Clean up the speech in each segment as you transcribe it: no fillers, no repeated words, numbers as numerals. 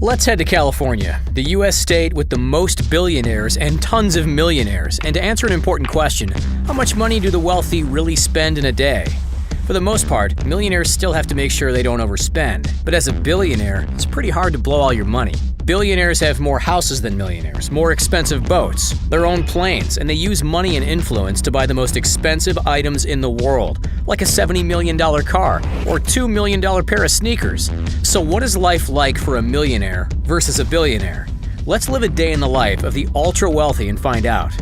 Let's head to California, the U.S. state with the most billionaires and tons of millionaires. And to answer an important question, how much money do the wealthy really spend in a day? For the most part, millionaires still have to make sure they don't overspend. But as a billionaire, it's pretty hard to blow all your money. Billionaires have more houses than millionaires, more expensive boats, their own planes, and they use money and influence to buy the most expensive items in the world, like a $70 million car or $2 million pair of sneakers. So what is life like for a millionaire versus a billionaire? Let's live a day in the life of the ultra-wealthy and find out.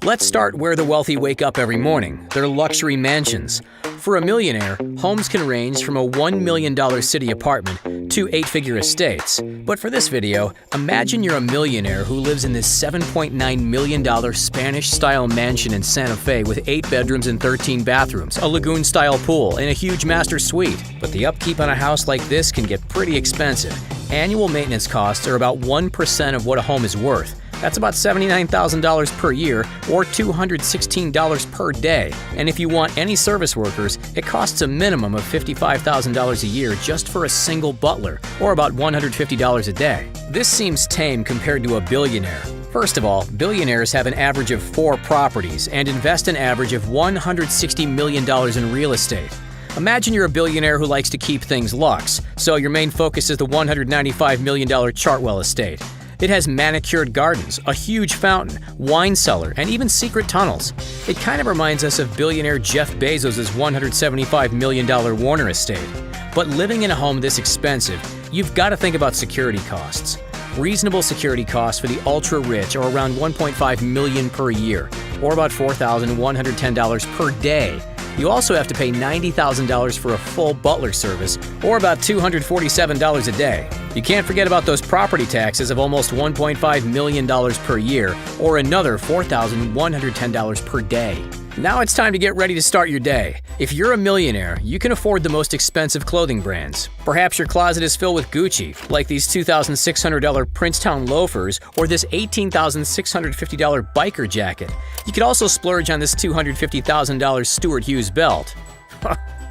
Let's start where the wealthy wake up every morning, their luxury mansions. For a millionaire, homes can range from a $1 million city apartment to 8-figure estates. But for this video, imagine you're a millionaire who lives in this $7.9 million Spanish-style mansion in Santa Fe with 8 bedrooms and 13 bathrooms, a lagoon-style pool, and a huge master suite. But the upkeep on a house like this can get pretty expensive. Annual maintenance costs are about 1% of what a home is worth. That's about $79,000 per year or $216 per day. And if you want any service workers, it costs a minimum of $55,000 a year just for a single butler, or about $150 a day. This seems tame compared to a billionaire. First of all, billionaires have an average of 4 properties and invest an average of $160 million in real estate. Imagine you're a billionaire who likes to keep things luxe, so your main focus is the $195 million Chartwell estate. It has manicured gardens, a huge fountain, wine cellar, and even secret tunnels. It kind of reminds us of billionaire Jeff Bezos' $175 million Warner estate. But living in a home this expensive, you've got to think about security costs. Reasonable security costs for the ultra-rich are around $1.5 million per year, or about $4,110 per day. You also have to pay $90,000 for a full butler service, or about $247 a day. You can't forget about those property taxes of almost $1.5 million per year, or another $4,110 per day. Now it's time to get ready to start your day. If you're a millionaire, you can afford the most expensive clothing brands. Perhaps your closet is filled with Gucci, like these $2,600 Princetown loafers or this $18,650 biker jacket. You could also splurge on this $250,000 Stuart Hughes belt.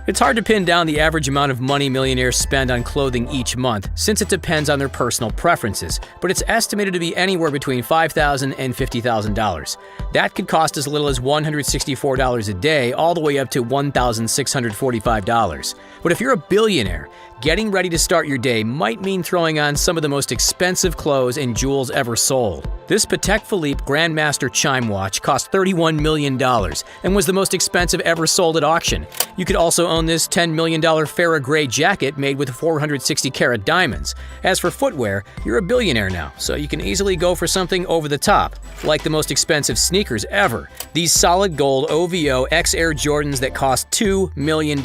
It's hard to pin down the average amount of money millionaires spend on clothing each month, since it depends on their personal preferences, but it's estimated to be anywhere between $5,000 and $50,000. That could cost as little as $164 a day, all the way up to $1,645. But if you're a billionaire, getting ready to start your day might mean throwing on some of the most expensive clothes and jewels ever sold. This Patek Philippe Grandmaster chime watch cost $31 million and was the most expensive ever sold at auction. You could also own this $10 million Farrah Gray jacket made with 460-carat diamonds. As for footwear, you're a billionaire now, so you can easily go for something over the top, like the most expensive sneakers ever. These solid gold OVO X Air Jordans that cost $2 million.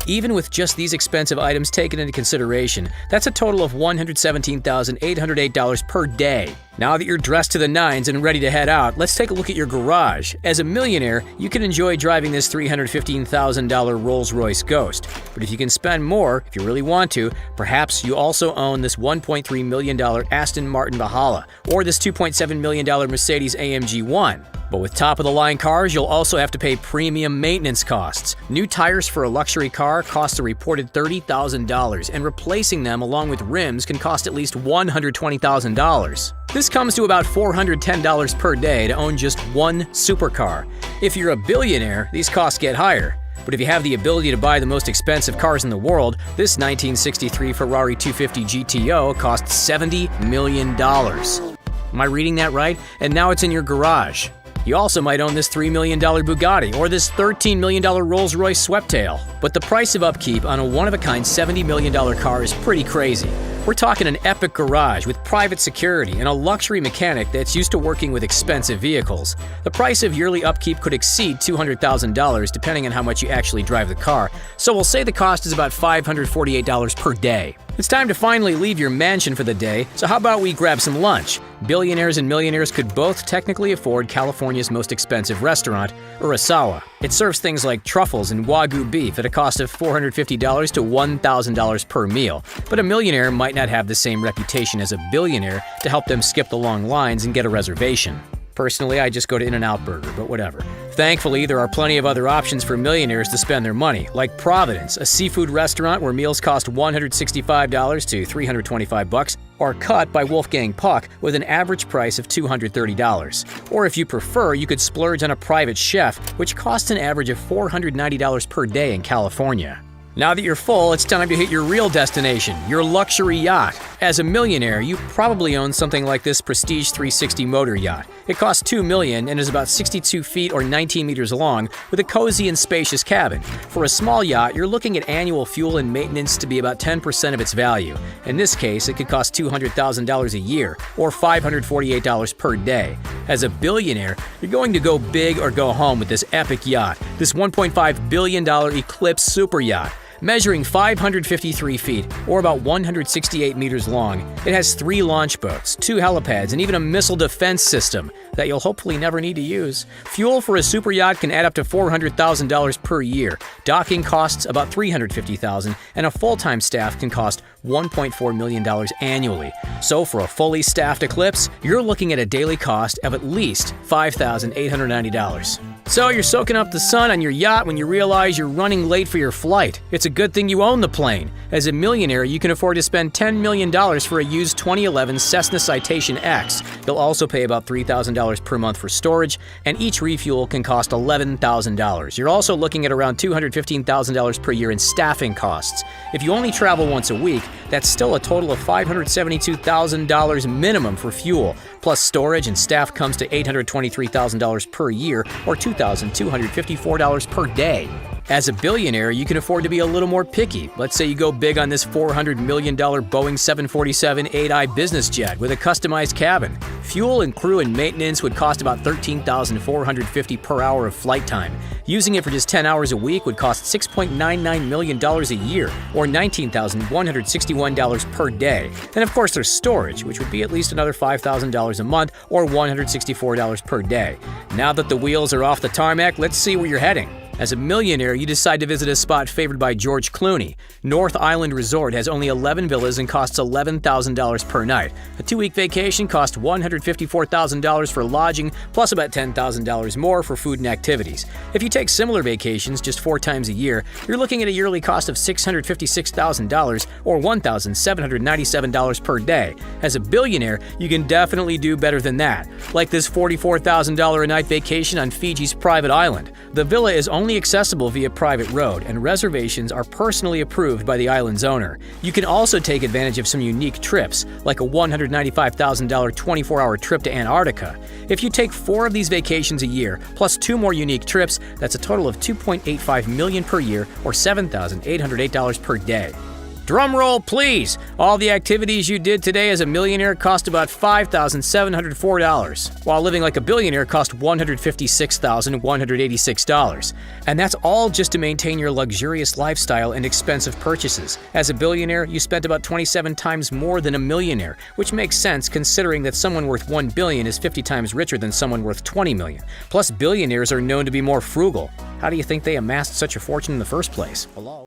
Even with just these expensive items taken into consideration, that's a total of $117,808 per day. Now that you're dressed to the nines and ready to head out, let's take a look at your garage. As a millionaire, you can enjoy driving this $315,000 Rolls-Royce Ghost. But if you can spend more, if you really want to, perhaps you also own this $1.3 million Aston Martin Valhalla or this $2.7 million Mercedes AMG 1. But with top-of-the-line cars, you'll also have to pay premium maintenance costs. New tires for a luxury car cost a reported $30,000, and replacing them along with rims can cost at least $120,000. This comes to about $410 per day to own just one supercar. If you're a billionaire, these costs get higher. But if you have the ability to buy the most expensive cars in the world, this 1963 Ferrari 250 GTO costs $70 million. Am I reading that right? And now it's in your garage. You also might own this $3 million Bugatti or this $13 million Rolls-Royce Sweptail. But the price of upkeep on a one-of-a-kind $70 million car is pretty crazy. We're talking an epic garage with private security and a luxury mechanic that's used to working with expensive vehicles. The price of yearly upkeep could exceed $200,000 depending on how much you actually drive the car, so we'll say the cost is about $548 per day. It's time to finally leave your mansion for the day, so how about we grab some lunch? Billionaires and millionaires could both technically afford California's most expensive restaurant, Urasawa. It serves things like truffles and Wagyu beef at a cost of $450 to $1,000 per meal, but a millionaire might not have the same reputation as a billionaire to help them skip the long lines and get a reservation. Personally, I just go to In-N-Out Burger, but whatever. Thankfully, there are plenty of other options for millionaires to spend their money, like Providence, a seafood restaurant where meals cost $165 to $325, or Cut by Wolfgang Puck with an average price of $230. Or if you prefer, you could splurge on a private chef, which costs an average of $490 per day in California. Now that you're full, it's time to hit your real destination, your luxury yacht. As a millionaire, you probably own something like this Prestige 360 motor yacht. It costs $2 million and is about 62 feet or 19 meters long with a cozy and spacious cabin. For a small yacht, you're looking at annual fuel and maintenance to be about 10% of its value. In this case, it could cost $200,000 a year or $548 per day. As a billionaire, you're going to go big or go home with this epic yacht, this $1.5 billion Eclipse super yacht. Measuring 553 feet, or about 168 meters long, it has 3 launch boats, 2 helipads, and even a missile defense system that you'll hopefully never need to use. Fuel for a super yacht can add up to $400,000 per year. Docking costs about $350,000, and a full-time staff can cost $1.4 million annually. So for a fully staffed Eclipse, you're looking at a daily cost of at least $5,890. So you're soaking up the sun on your yacht when you realize you're running late for your flight. It's a good thing you own the plane. As a millionaire, you can afford to spend $10 million for a used 2011 Cessna Citation X. You'll also pay about $3,000 per month for storage, and each refuel can cost $11,000. You're also looking at around $215,000 per year in staffing costs. If you only travel once a week, that's still a total of $572,000 minimum for fuel. Plus storage and staff comes to $823,000 per year or $2,254 per day. As a billionaire, you can afford to be a little more picky. Let's say you go big on this $400 million Boeing 747 8i business jet with a customized cabin. Fuel and crew and maintenance would cost about $13,450 per hour of flight time. Using it for just 10 hours a week would cost $6.99 million a year, or $19,161 per day. And of course there's storage, which would be at least another $5,000 a month, or $164 per day. Now that the wheels are off the tarmac, let's see where you're heading. As a millionaire, you decide to visit a spot favored by George Clooney. North Island Resort has only 11 villas and costs $11,000 per night. A 2-week vacation costs $154,000 for lodging, plus about $10,000 more for food and activities. If you take similar vacations just 4 times a year, you're looking at a yearly cost of $656,000 or $1,797 per day. As a billionaire, you can definitely do better than that. Like this $44,000 a night vacation on Fiji's private island. The villa is only accessible via private road, and reservations are personally approved by the island's owner. You can also take advantage of some unique trips, like a $195,000 24-hour trip to Antarctica. If you take 4 of these vacations a year, plus 2 more unique trips, that's a total of $2.85 million per year, or $7,808 per day. Drum roll, please! All the activities you did today as a millionaire cost about $5,704, while living like a billionaire cost $156,186. And that's all just to maintain your luxurious lifestyle and expensive purchases. As a billionaire, you spent about 27 times more than a millionaire, which makes sense considering that someone worth $1 billion is 50 times richer than someone worth $20 million. Plus, billionaires are known to be more frugal. How do you think they amassed such a fortune in the first place? Hello?